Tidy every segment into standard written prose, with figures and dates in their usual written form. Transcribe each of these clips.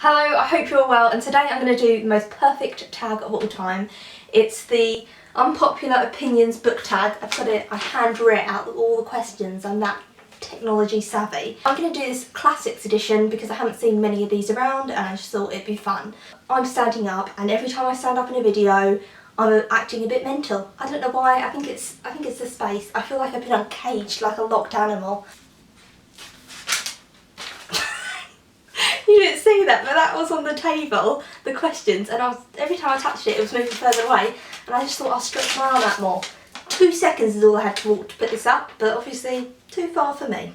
Hello, I hope you're well, and today I'm going to do the most perfect tag of all time. It's the Unpopular Opinions book tag. I handwrote out all the questions. I'm that technology savvy. I'm going to do this classics edition because I haven't seen many of these around and I just thought it'd be fun. I'm standing up, and every time I stand up in a video I'm acting a bit mental. I don't know why. I think it's the space. I feel like I've been uncaged like a locked animal. You didn't see that, but that was on the table, the questions, and every time I touched it, it was moving further away, and I just thought I'll stretch my arm out more. 2 seconds is all I had to walk to put this up, but obviously too far for me.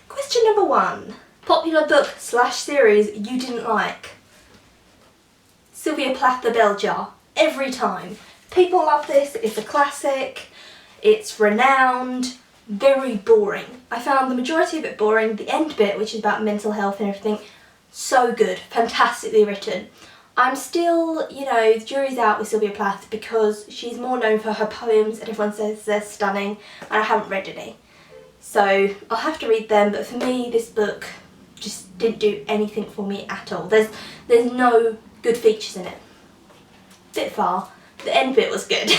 Question number 1. Popular book / series you didn't like. Sylvia Plath, The Bell Jar. Every time. People love this, it's a classic, it's renowned, very boring. I found the majority of it boring. The end bit, which is about mental health and everything, so good, fantastically written. I'm still, the jury's out with Sylvia Plath because she's more known for her poems and everyone says they're stunning, and I haven't read any. So I'll have to read them, but for me this book just didn't do anything for me at all. There's no good features in it. Bit far. The end bit was good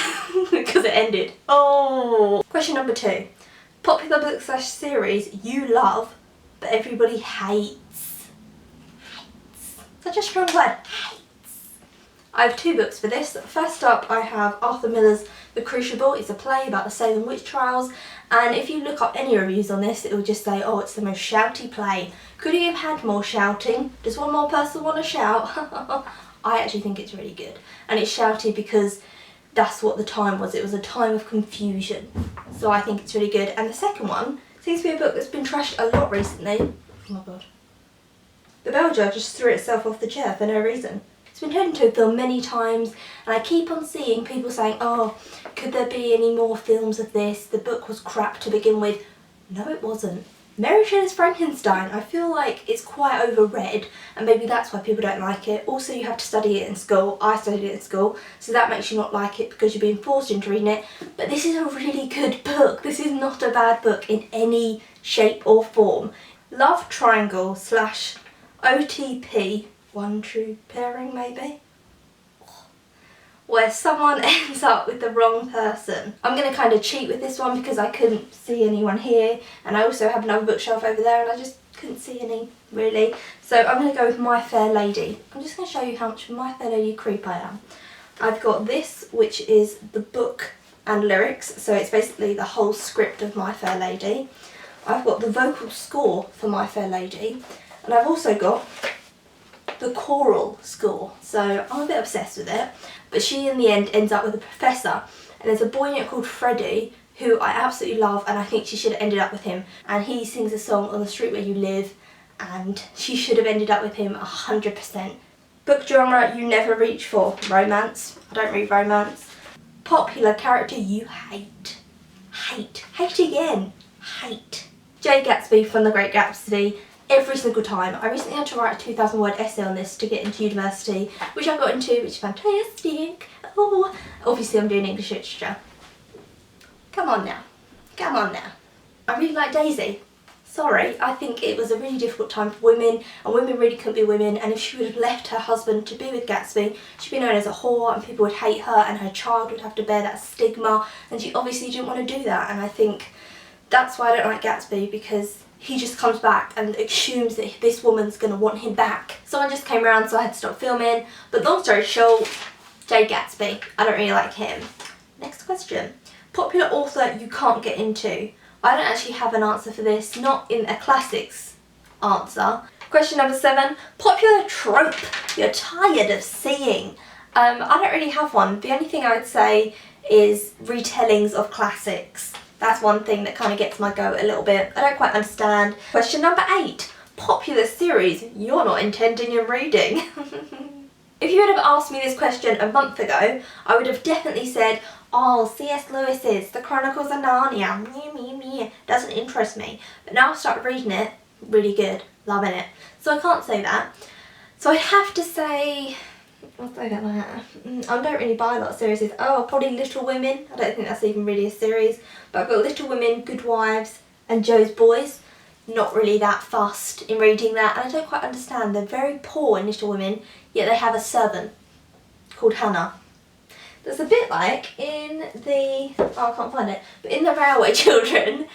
because it ended. Oh! Question number 2. Popular book / series you love but everybody hates. Such a strong word. Hates. I have 2 books for this. First up I have Arthur Miller's The Crucible. It's a play about the Salem witch trials, and if you look up any reviews on this it will just say, oh, it's the most shouty play. Could he have had more shouting? Does one more person want to shout? I actually think it's really good, and it's shouty because that's what the time was. It was a time of confusion, so I think it's really good. And the second one seems to be a book that's been trashed a lot recently. Oh my god. The Bell Jar just threw itself off the chair for no reason. It's been turned into a film many times, and I keep on seeing people saying, oh, could there be any more films of this? The book was crap to begin with. No, it wasn't. Mary Shelley's Frankenstein, I feel like it's quite overread, and maybe that's why people don't like it. Also, you have to study it in school. I studied it in school, so that makes you not like it because you're being forced into reading it. But this is a really good book. This is not a bad book in any shape or form. Love triangle / OTP, one true pairing maybe, where someone ends up with the wrong person. I'm going to kind of cheat with this one because I couldn't see anyone here, and I also have another bookshelf over there and I just couldn't see any really. So I'm going to go with My Fair Lady. I'm just going to show you how much My Fair Lady creep I am. I've got this, which is the book and lyrics, so it's basically the whole script of My Fair Lady. I've got the vocal score for My Fair Lady, and I've also got the choral score, so I'm a bit obsessed with it. But she in the end ends up with a professor, and there's a boy in it called Freddie who I absolutely love, and I think she should have ended up with him. And he sings a song, On the Street Where You Live, and she should have ended up with him 100%. Book genre you never reach for. Romance. I don't read romance. Popular character you hate. Hate. Hate again. Hate. Jay Gatsby from The Great Gatsby. Every single time. I recently had to write a 2,000 word essay on this to get into university, which I got into, which is fantastic. Oh, obviously I'm doing English literature. Come on now. Come on now. I really like Daisy. Sorry, I think it was a really difficult time for women, and women really couldn't be women, and if she would have left her husband to be with Gatsby, she'd be known as a whore and people would hate her and her child would have to bear that stigma, and she obviously didn't want to do that. And I think that's why I don't like Gatsby, because he just comes back and assumes that this woman's going to want him back. So I just came around, so I had to stop filming. But long story short, Jay Gatsby. I don't really like him. Next question. Popular author you can't get into. I don't actually have an answer for this, not in a classics answer. Question number 7. Popular trope you're tired of seeing. I don't really have one. The only thing I would say is retellings of classics. That's one thing that kind of gets my goat a little bit. I don't quite understand. Question number 8. Popular series you're not intending in reading. If you would have asked me this question a month ago, I would have definitely said, oh, C.S. Lewis's The Chronicles of Narnia. Me. Doesn't interest me. But now I've started reading it. Really good. Loving it. So I can't say that. So I'd have to say, what's I don't really buy a lot of series. Oh, probably Little Women. I don't think that's even really a series. But I've got Little Women, Good Wives, and Joe's Boys. not really that fussed in reading that, and I don't quite understand. They're very poor in Little Women, yet they have a servant called Hannah. That's a bit like in the, oh, I can't find it, but in the Railway Children,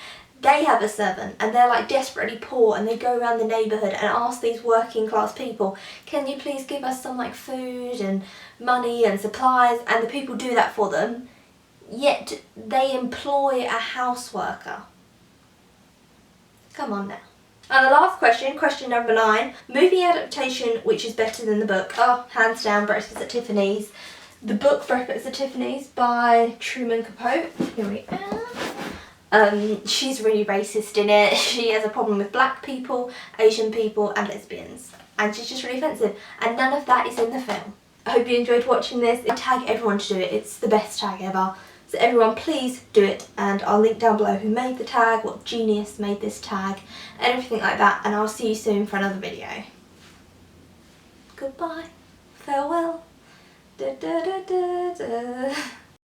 they have a servant and they're like desperately poor, and they go around the neighbourhood and ask these working class people, can you please give us some like food and money and supplies, and the people do that for them, yet they employ a houseworker. Come on now. And the last question, question number 9, movie adaptation which is better than the book? Oh, hands down, Breakfast at Tiffany's. The book Breakfast at Tiffany's by Truman Capote. Here we are. She's really racist in it. She has a problem with black people, Asian people and lesbians. And she's just really offensive. And none of that is in the film. I hope you enjoyed watching this. I tag everyone to do it. It's the best tag ever. So everyone please do it, and I'll link down below who made the tag, what genius made this tag, and everything like that, and I'll see you soon for another video. Goodbye. Farewell. Da, da, da, da, da.